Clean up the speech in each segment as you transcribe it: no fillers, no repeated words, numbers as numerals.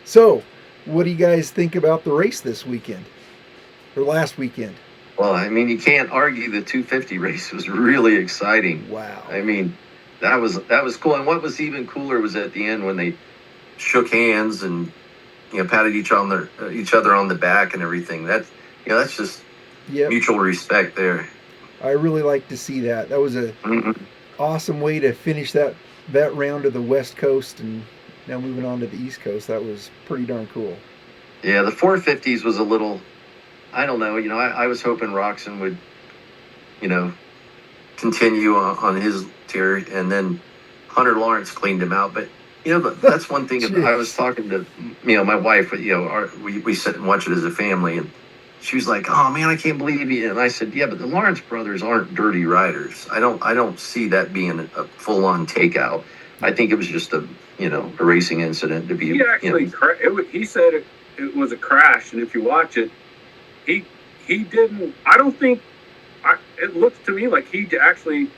So, what do you guys think about the race this weekend or last weekend? Well, I mean, you can't argue the 250 race was really exciting. Wow. I mean, that was cool. And what was even cooler was at the end when they shook hands and patted each other on the back and everything. That's just Yep. mutual respect there. I really like to see that. That was a Hmm. awesome way to finish that round of the West Coast and now moving on to the East Coast. That was pretty darn cool. Yeah, the 450s was a little. I don't know. I was hoping Roxon would you know continue on his tier, and then Hunter Lawrence cleaned him out. But that's one thing. I was Jeez. talking to my wife. We sit and watch it as a family, and she was like, "Oh man, I can't believe you." And I said, "Yeah, but the Lawrence brothers aren't dirty riders. I don't see that being a full on takeout. I think it was just a racing incident to be He actually, he said it was a crash, and if you watch it, he he didn't. I don't think. It looks to me like he actually.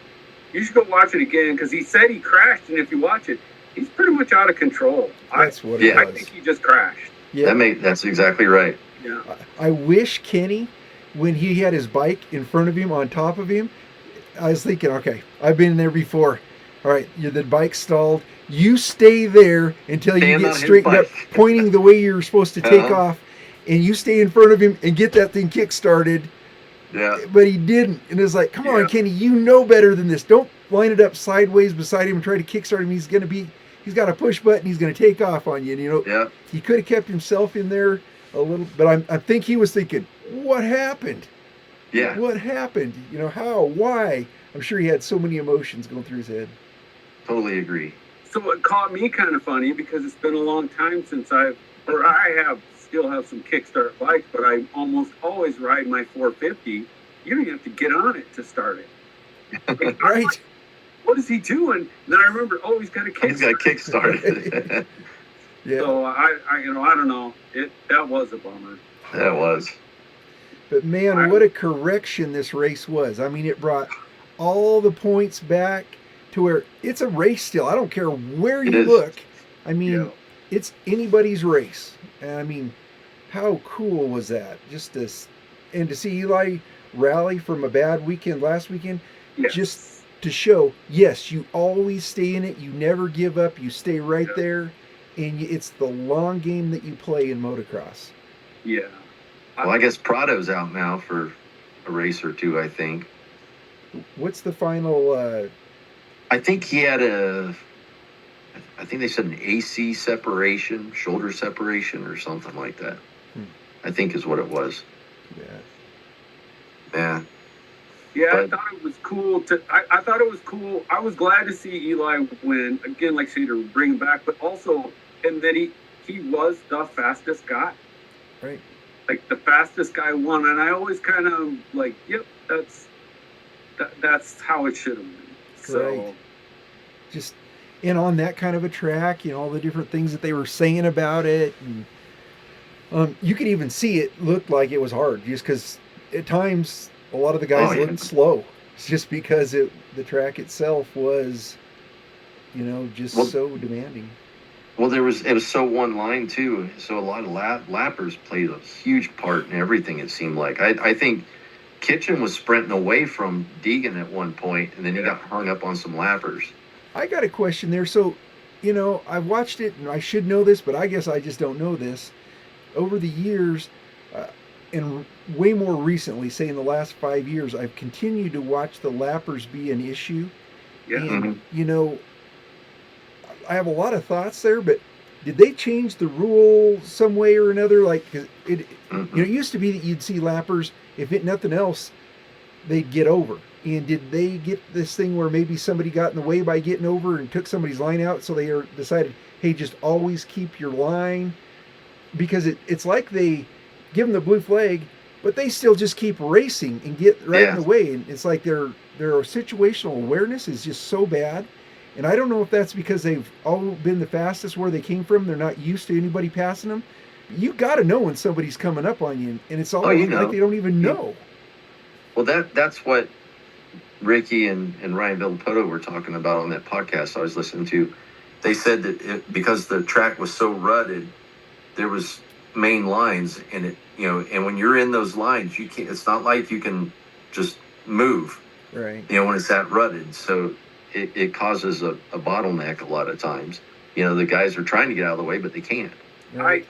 You should go watch it again because he said he crashed, and if you watch it, he's pretty much out of control. That's what it Yeah. I was. think he just crashed. Yeah. That's exactly right. Yeah. I wish Kenny, when he had his bike in front of him, on top of him, I was thinking, okay, I've been there before. All right, the bike stalled. You stay there until you Stand get on his straightened up, bike. pointing the way you're supposed to take Uh-huh. off, and you stay in front of him and get that thing kick started. Yeah. But he didn't, and it's like, come on, Yeah. Kenny, you know better than this. Don't line it up sideways beside him and try to kickstart him. He's got a push button. He's going to take off on you. And, Yeah. he could have kept himself in there a little, but I think he was thinking, what happened? Yeah. What happened? How? Why? I'm sure he had so many emotions going through his head. Totally agree. So it caught me kind of funny because it's been a long time since I still have some kickstart bikes, but I almost always ride my 450. You don't even have to get on it to start it. Like, Right? what is he doing? And then I remember, he's got a kickstart. He's got kickstarted. Yeah. So I don't know. That was a bummer. That was. But man, what a correction this race was. I mean, it brought all the points back to where it's a race still. I don't care where It you is. look. I mean, Yeah. it's anybody's race. And I mean, how cool was that? And to see Eli rally from a bad weekend last weekend, Yes. just to show, yes, you always stay in it. You never give up. You stay right Yeah. there. And it's the long game that you play in motocross. Yeah. Well, I guess Prado's out now for a race or two, I think. What's the final? I think I think they said an AC separation, shoulder separation, or something like that. Hmm. I think is what it was. Yeah. Yeah. Yeah, I But- thought it was cool I thought it was cool. I was glad to see Eli win again, like say to bring him back, but also and that he was the fastest guy. Right. Like the fastest guy won, and I always kind of like, yep, that's how it should have been. So Right. Just and on that kind of a track, all the different things that they were saying about it, and you could even see it looked like it was hard, just because at times a lot of the guys Oh, yeah. looked slow, it's just because the track itself was, just Well- so demanding. Well, it was so one line too. So a lot of lappers played a huge part in everything. It seemed like I think Kitchen was sprinting away from Deegan at one point, and then he got hung up on some lappers. I got a question there. So, I've watched it, and I should know this, but I guess I just don't know this. Over the years, and way more recently, say in the last 5 years, I've continued to watch the lappers be an issue. yeah. And, I have a lot of thoughts there, but did they change the rule some way or another? Like, 'cause it used to be that you'd see lappers, if it nothing else, they'd get over. And did they get this thing where maybe somebody got in the way by getting over and took somebody's line out, so they decided, hey, just always keep your line? Because it's like they give them the blue flag, but they still just keep racing and get right in the way. And it's like their situational awareness is just so bad. And I don't know if that's because they've all been the fastest where they came from. They're not used to anybody passing them. You got to know when somebody's coming up on you, and it's all like they don't even know. Well, that's what Ricky and Ryan Villapoto were talking about on that podcast I was listening to. They said that because the track was so rutted, there was main lines, and it, and when you're in those lines, you can't. It's not like you can just move. Right. When it's that rutted, so it causes a bottleneck a lot of times. The guys are trying to get out of the way, but they can't. Right.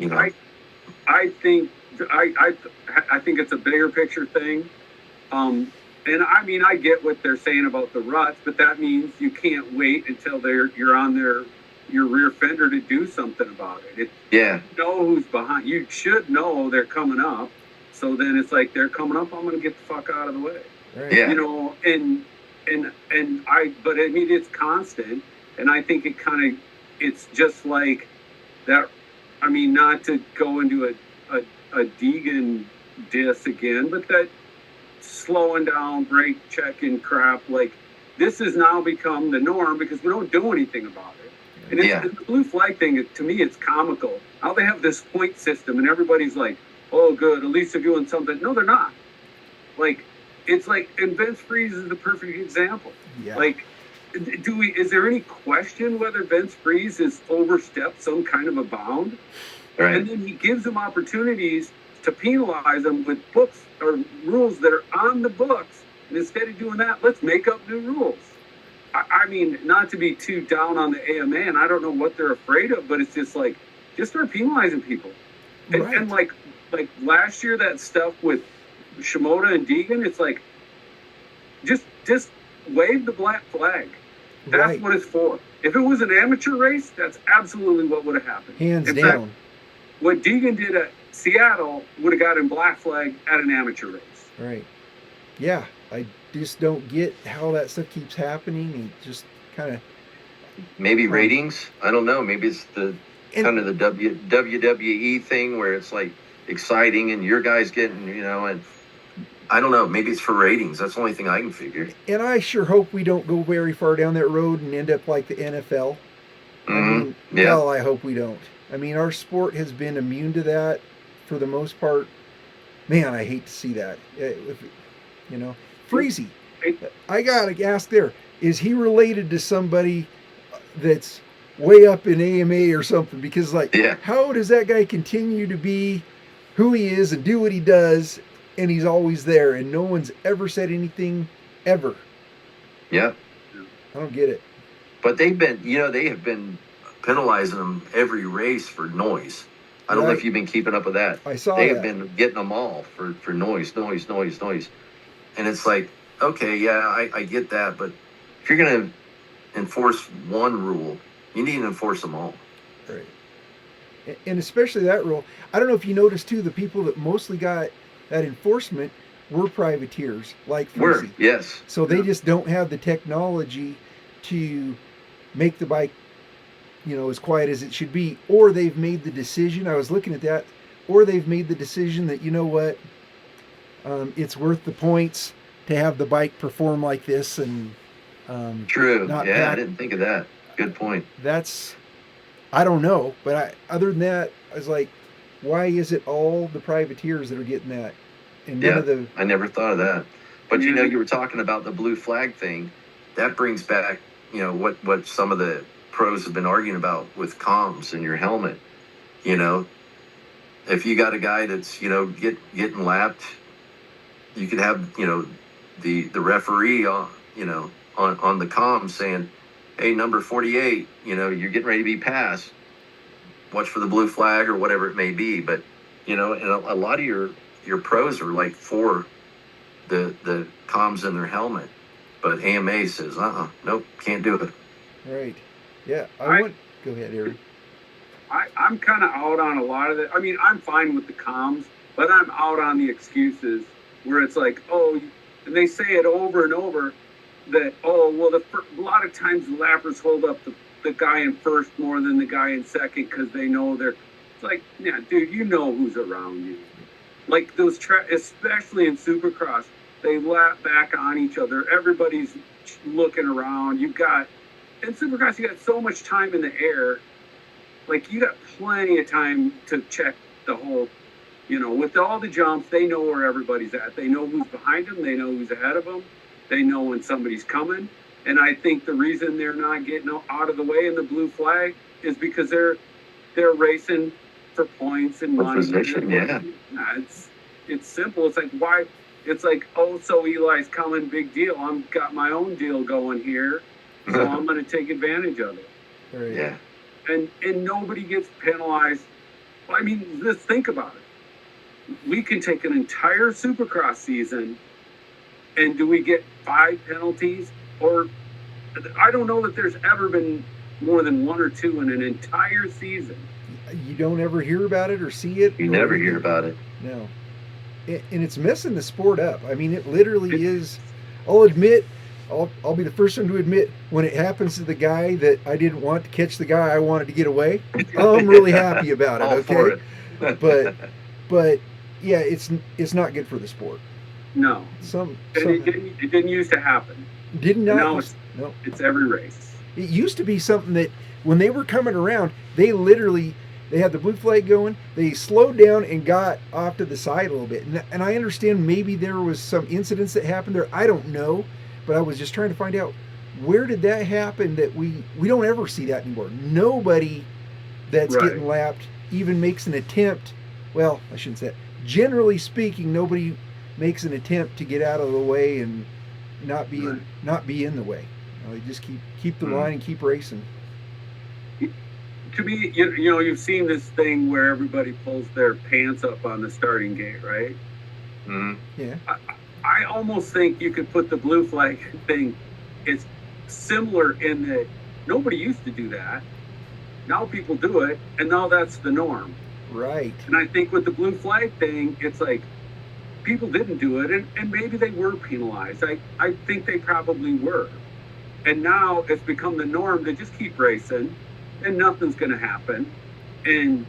I think I think it's a bigger picture thing. And I mean, I get what they're saying about the ruts, but that means you can't wait until you're on your rear fender to do something about it. Yeah. You know who's behind. You should know they're coming up. So then it's like they're coming up. I'm going to get the fuck out of the way. Right. Yeah. But I mean, it's constant, and I think it's just like that. I mean, not to go into a Deegan diss again, but that slowing down, brake checking crap, like this has now become the norm because we don't do anything about it. And it's the blue flag thing, to me, it's comical. How they have this point system and everybody's like, oh, good, at least they're doing something. No, they're not. Like, it's like, and Vince Freeze is the perfect example. Yeah. Like, is there any question whether Vince Freeze has overstepped some kind of a bound? Right. And then he gives them opportunities to penalize them with books or rules that are on the books. And instead of doing that, let's make up new rules. I mean, not to be too down on the AMA, and I don't know what they're afraid of, but it's just like, just start penalizing people. And, Right. and like last year, that stuff with Shimoda and Deegan, it's like, just wave the black flag. That's Right. what it's for. If it was an amateur race, that's absolutely what would have happened. Hands In down. fact, what Deegan did at Seattle would have gotten black flag at an amateur race. Right. Yeah. I just don't get how that stuff keeps happening. And just kind of. Maybe ratings. I don't know. Maybe it's the kind of the WWE thing where it's like exciting and your guys getting, and I don't know. Maybe it's for ratings. That's the only thing I can figure. And I sure hope we don't go very far down that road and end up like the NFL. I mean, hell, I hope we don't. I mean, our sport has been immune to that for the most part. Man, I hate to see that. Freezy. I gotta ask there, is he related to somebody that's way up in AMA or something? Because how does that guy continue to be who he is and do what he does, and he's always there, and no one's ever said anything ever? Yeah. I don't get it. But they have been penalizing them every race for noise. I don't know if you've been keeping up with that. I saw they that. have been getting them all for noise. And it's like, okay, yeah, I get that, but if you're going to enforce one rule, you need to enforce them all. Right. And especially that rule. I don't know if you noticed, too, the people that mostly got that enforcement were privateers, like Freezy. Yes. So they just don't have the technology to make the bike, as quiet as it should be. Or they've made the decision, I was looking at that, or they've made the decision that, you know what, it's worth the points to have the bike perform like this. And true. I didn't think of that. Good point. I don't know. But other than that, I was like, why is it all the privateers that are getting that? And I never thought of that. But you were talking about the blue flag thing. That brings back, what some of the pros have been arguing about with comms in your helmet. If you got a guy that's, getting lapped, you could have, the referee on the comms saying, hey, number 48, you're getting ready to be passed. Watch for the blue flag or whatever it may be. But, and a lot of your pros are like for the comms in their helmet. But AMA says, nope, can't do it. Right. Yeah. Go ahead, Aaron. I'm kind of out on a lot of it. I mean, I'm fine with the comms, but I'm out on the excuses where it's like, and they say it over and over that, a lot of times the lappers hold up the guy in first more than the guy in second because they know it's like, yeah, dude, who's around you. Like those especially in Supercross, they lap back on each other. Everybody's looking around. In Supercross, you got so much time in the air. Like, you got plenty of time to check the whole, with all the jumps, they know where everybody's at. They know who's behind them. They know who's ahead of them. They know when somebody's coming. And I think the reason they're not getting out of the way in the blue flag is because they're racing for points and For money. position, yeah. It's simple. It's like, why? It's like, oh, so Eli's coming, big deal. I've got my own deal going here, so I'm going to take advantage of it. Right. Yeah. And nobody gets penalized. I mean, just think about it. We can take an entire Supercross season, and do we get 5 penalties? Or I don't know that there's ever been more than 1 or 2 in an entire season. You don't ever hear about it or see it. You never hear about it. No. And it's messing the sport up. I mean, it literally is. I'll admit, I'll be the first one to admit, when it happens to the guy that I didn't want to catch the guy I wanted to get away, I'm really happy about it. All for it. but yeah, it's not good for the sport. No. And it didn't used to happen. Did not. Now No. It's every race. It used to be something that when they were coming around, they had the blue flag going, they slowed down and got off to the side a little bit. And I understand maybe there was some incidents that happened there. I don't know, but I was just trying to find out, where did that happen that we don't ever see that anymore. Nobody that's getting lapped even makes an attempt. Well, I shouldn't say that. Generally speaking, nobody makes an attempt to get out of the way and not be in the way. They just keep the line and keep racing. To me, you know, you've seen this thing where everybody pulls their pants up on the starting gate, right? Mm-hmm. Yeah. I almost think you could put the blue flag thing. It's similar in that nobody used to do that. Now people do it, and now that's the norm. Right. And I think with the blue flag thing, it's like people didn't do it, and maybe they were penalized. I think they probably were. And now it's become the norm to just keep racing, and nothing's going to happen. And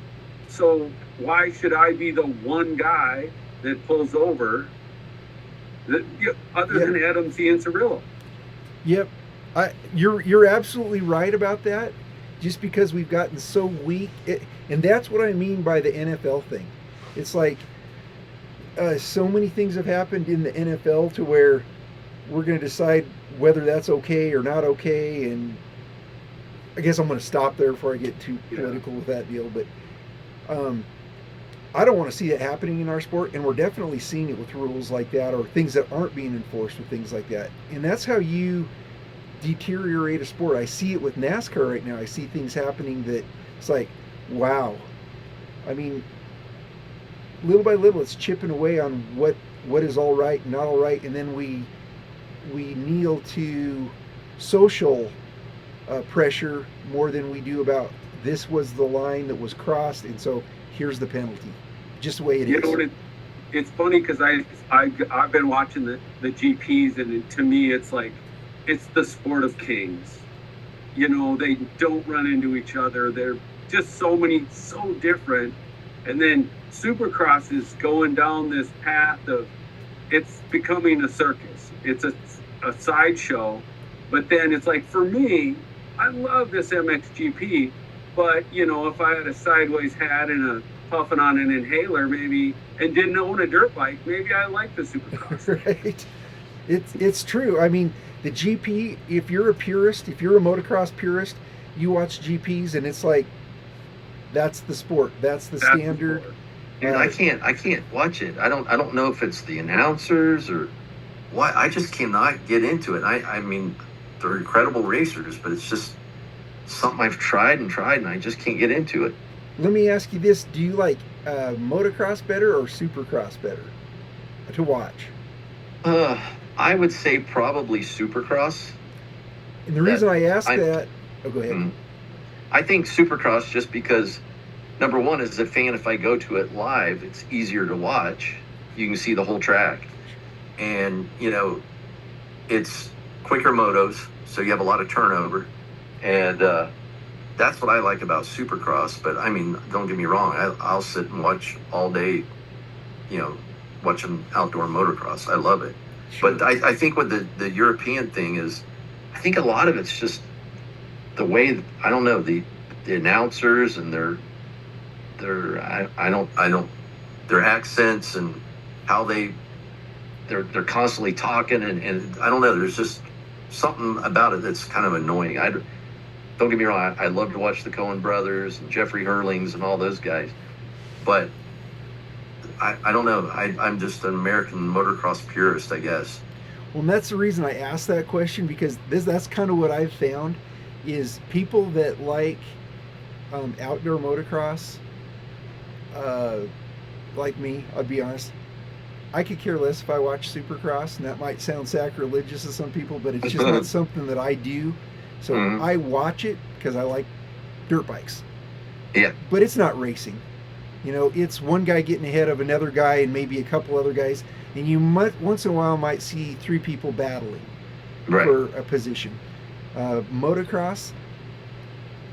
so why should I be the one guy that pulls over other than Adam Cianciarillo? Yep. You're absolutely right about that. Just because we've gotten so weak, and that's what I mean by the NFL thing. It's like so many things have happened in the NFL to where we're going to decide whether that's okay or not okay. And I guess I'm going to stop there before I get too political with that deal. But I don't want to see that happening in our sport, and we're definitely seeing it with rules like that or things that aren't being enforced with things like that. And that's how you deteriorate a sport. I see it with NASCAR right now. I see things happening that it's like, wow. I mean, little by little, it's chipping away on what is all right and not all right, and then we kneel to social pressure more than we do about this was the line that was crossed, and so here's the penalty. Just the way it is. You know, it's funny because I've been watching the GPs, and to me, it's like, it's the sport of kings. You know, they don't run into each other. They're just so different. And then Supercross is going down this path of, it's becoming a circus. It's a sideshow. But then it's like, for me, I love this MXGP, but, you know, if I had a sideways hat and a puffing on an inhaler maybe, and didn't own a dirt bike, maybe I like the Supercross. Right. It's true. I mean, the GP, if you're a purist, if you're a motocross purist, you watch GPs and it's like, that's the sport. That's the standard. Dude, I can't watch it. I don't know if it's the announcers or what. I just cannot get into it. I mean, they're incredible racers, but it's just something I've tried and I just can't get into it. Let me ask you this. Do you like motocross better or supercross better to watch? I would say probably Supercross. And the reason I ask that... Oh, go ahead. I think Supercross just because, number one, as a fan, if I go to it live, it's easier to watch. You can see the whole track. And, you know, it's quicker motos, so you have a lot of turnover. And that's what I like about Supercross. But, I mean, don't get me wrong. I'll sit and watch all day, you know, watching outdoor motocross. I love it. Sure. But I think with the European thing is, I think a lot of it's just the way, I don't know, the announcers and their their accents and how they're constantly talking and I don't know, there's just something about it that's kind of annoying. Don't get me wrong, I love to watch the Coen brothers and Jeffrey Hurlings and all those guys, but I don't know. I'm just an American motocross purist, I guess. Well, and that's the reason I asked that question, because that's kind of what I've found is people that like outdoor motocross, uh, like me, I'll be honest, I could care less if I watch Supercross, and that might sound sacrilegious to some people, but it's just not something that I do. So Mhm. I watch it because I like dirt bikes, Yeah, but it's not racing. You know, it's one guy getting ahead of another guy and maybe a couple other guys, and you might once in a while might see three people battling right. for a position. Motocross,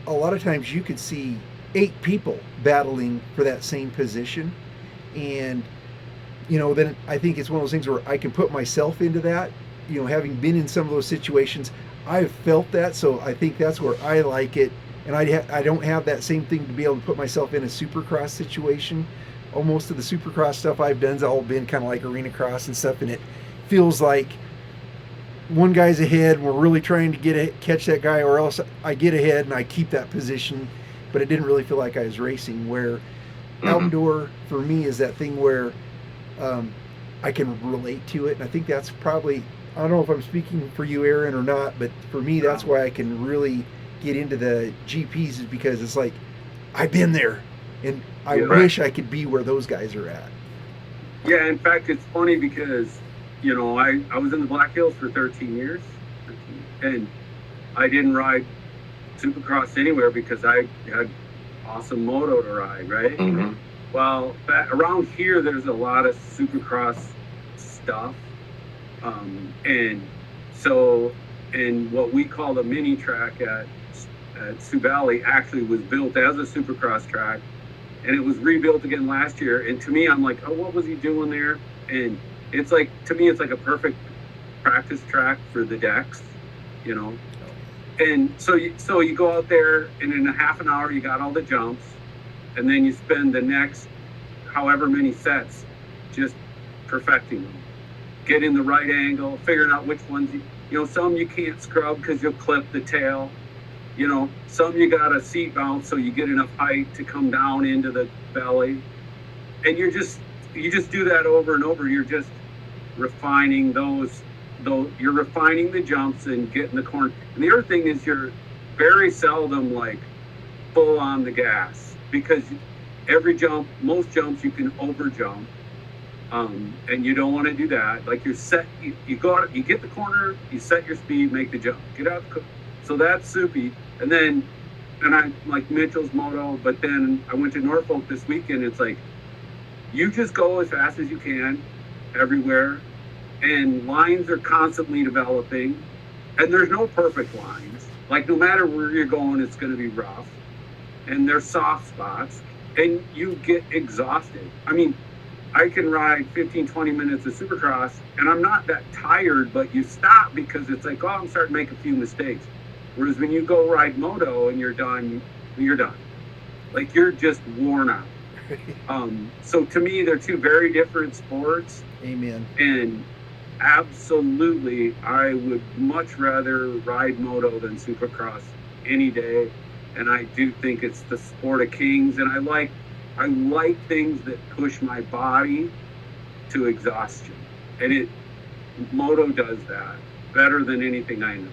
a lot of times you could see eight people battling for that same position, and then I think it's one of those things where I can put myself into that. Having been in some of those situations, I've felt that, so I think that's where I like it. And I don't have that same thing to be able to put myself in a supercross situation. Most of the supercross stuff I've done's all been kind of like arena cross and stuff, and it feels like one guy's ahead and we're really trying to catch that guy, or else I get ahead and I keep that position, but it didn't really feel like I was racing. Where outdoor for me is that thing where I can relate to it, and I think that's probably, I don't know if I'm speaking for you, Aaron, or not, but for me that's why I can really get into the GPs, is because it's like I've been there, and I Yeah. wish I could be where those guys are at. Yeah, in fact, it's funny because, I was in the Black Hills for 13 years, and I didn't ride Supercross anywhere because I had awesome moto to ride, right? Mhm. Well, around here, there's a lot of Supercross stuff. And so, and what we call the mini track at Sioux Valley actually was built as a Supercross track, and it was rebuilt again last year. And to me, I'm like, oh, what was he doing there? And it's like, to me, it's like a perfect practice track for the decks, you know. And so you go out there, and in a half an hour, you got all the jumps, and then you spend the next however many sets just perfecting them, getting the right angle, figuring out which ones some you can't scrub because you'll clip the tail. Some you got a seat bounce so you get enough height to come down into the belly, and you just do that over and over. You're just refining you're refining the jumps and getting the corner. And the other thing is, you're very seldom like full on the gas, because most jumps you can over jump, and you don't want to do that. Like you get the corner, you set your speed, make the jump, get out. So that's soupy. And I like Mitchell's moto, but then I went to Norfolk this weekend. It's like, you just go as fast as you can everywhere, and lines are constantly developing, and there's no perfect lines. Like, no matter where you're going, it's going to be rough, and there's soft spots, and you get exhausted. I mean, I can ride 15, 20 minutes of Supercross, and I'm not that tired, but you stop because it's like, oh, I'm starting to make a few mistakes. Whereas when you go ride moto and you're done. Like, you're just worn out. So to me, they're two very different sports. Amen. And absolutely, I would much rather ride moto than Supercross any day. And I do think it's the sport of kings. And I like things that push my body to exhaustion. And moto does that better than anything I know.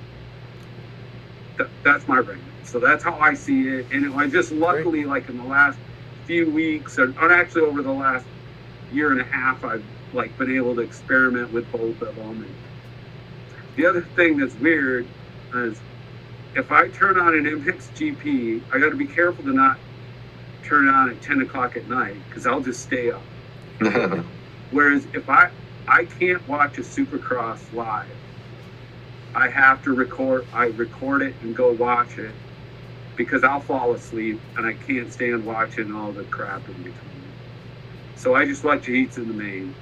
That's my rating. So that's how I see it. And I just luckily, like in the last few weeks, or actually over the last year and a half, I've like been able to experiment with both of them. And the other thing that's weird is, if I turn on an MX GP, I got to be careful to not turn it on at 10 o'clock at night, because I'll just stay up. Whereas if I can't watch a Supercross live, I have to record it and go watch it, because I'll fall asleep and I can't stand watching all the crap in between. So I just watch the heats in the main.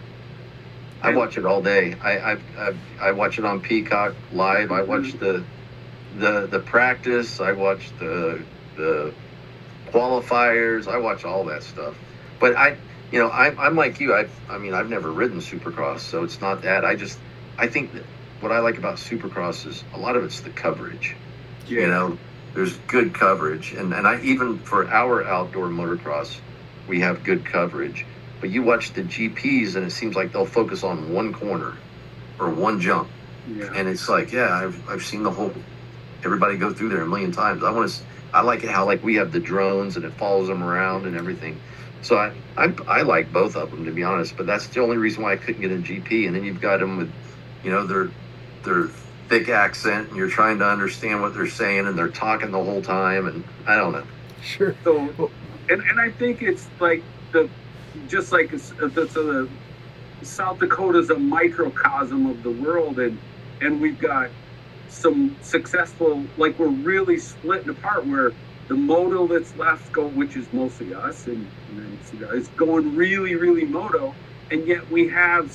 I watch it all day. I watch it on Peacock live. I watch the practice. I watch the qualifiers. I watch all that stuff. But I'm like you. I've never ridden Supercross, so it's not that. I think that what I like about Supercross is a lot of it's the coverage. Yeah. There's good coverage, and I, even for our outdoor motocross, we have good coverage. But you watch the GPs, and it seems like they'll focus on one corner or one jump, Yeah. and it's like, yeah, I've seen the whole everybody go through there a million times. I like it how like we have the drones and it follows them around and everything. So I like both of them, to be honest. But that's the only reason why I couldn't get a GP. And then you've got them with, their thick accent, and you're trying to understand what they're saying, and they're talking the whole time, and I don't know. Sure. So, and I think it's like just like the South Dakota's a microcosm of the world, and we've got some successful, like we're really splitting apart where the moto that's left which is mostly us, and it's going really, really moto, and yet we have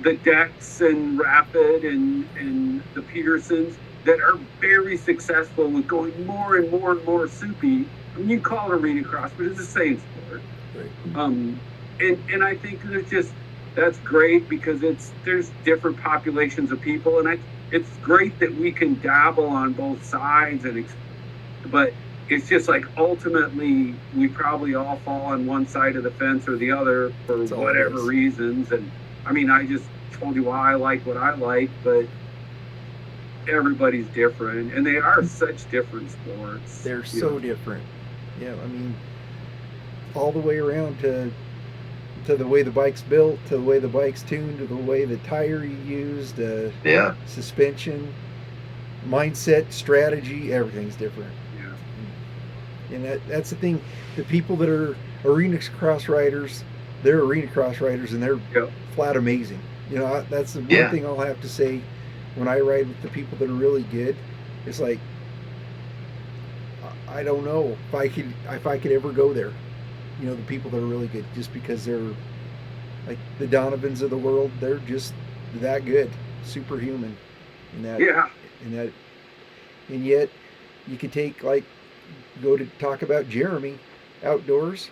the Decks and Rapid and the Petersons that are very successful with going more and more and more soupy. I mean, you call it arena cross, but it's the same sport. Right. And I think that's great because there's different populations of people, and it's great that we can dabble on both sides, but it's just like ultimately we probably all fall on one side of the fence or the other for whatever reasons. And I mean, I just told you why I like what I like, but everybody's different, and they are such different sports. They're so different. Yeah, I mean, all the way around to the way the bike's built, to the way the bike's tuned, to the way the tire you used, suspension, mindset, strategy, everything's different. Yeah. And that's the thing. The people that are arena cross riders, they're arena cross riders, and they're flat amazing. That's the one thing I'll have to say when I ride with the people that are really good. It's like, I don't know if I could ever go there. The people that are really good, just because they're like the Donovans of the world, they're just that good, superhuman. And yet you could go to talk about Jeremy outdoors.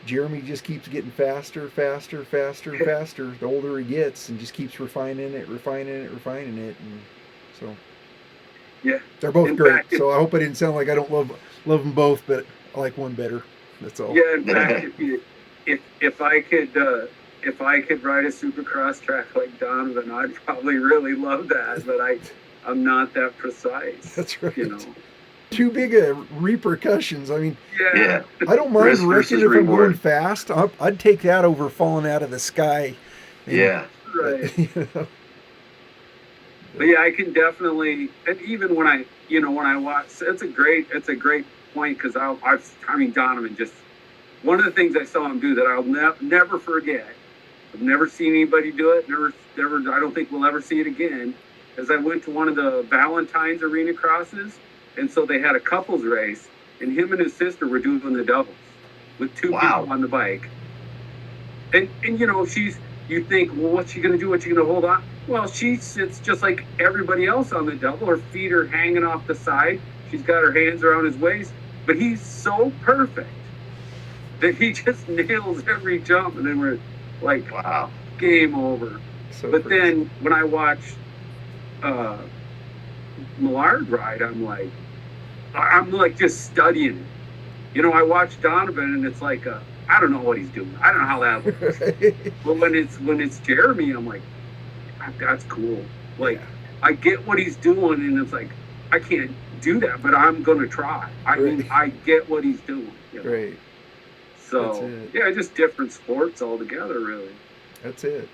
Jeremy just keeps getting faster, faster, faster, faster the older he gets, and just keeps refining it. And so they're both great. So I hope I didn't sound like I don't love them both, but I like one better. That's all. Yeah, in fact, if I could ride a supercross track like Donovan, I'd probably really love that. But I'm not that precise. That's right. Too big of repercussions. I mean, yeah. I don't mind wrecking if I'm going fast. I'd take that over falling out of the sky. Right. But yeah, I can definitely, and even when I watch, it's a great point, because I mean, Donovan, just one of the things I saw him do that I'll never forget. I've never seen anybody do it. Never. I don't think we'll ever see it again. As I went to one of the Valentine's arena crosses, and so they had a couples race, and him and his sister were doing the doubles with two people on the bike. And you think, well, what's she gonna do? What's she gonna hold on? Well, she sits just like everybody else on the double. Her feet are hanging off the side. She's got her hands around his waist. But he's so perfect that he just nails every jump. And then we're like, wow, game over. But then when I watch Millard ride, I'm like just studying it. I watch Donovan, and it's like, I don't know what he's doing. I don't know how that works. But when it's Jeremy, I'm like, that's cool. Like, I get what he's doing, and it's like, I can't do that, but I'm gonna try. I mean, I get what he's doing. Right. So just different sports altogether, really. That's it.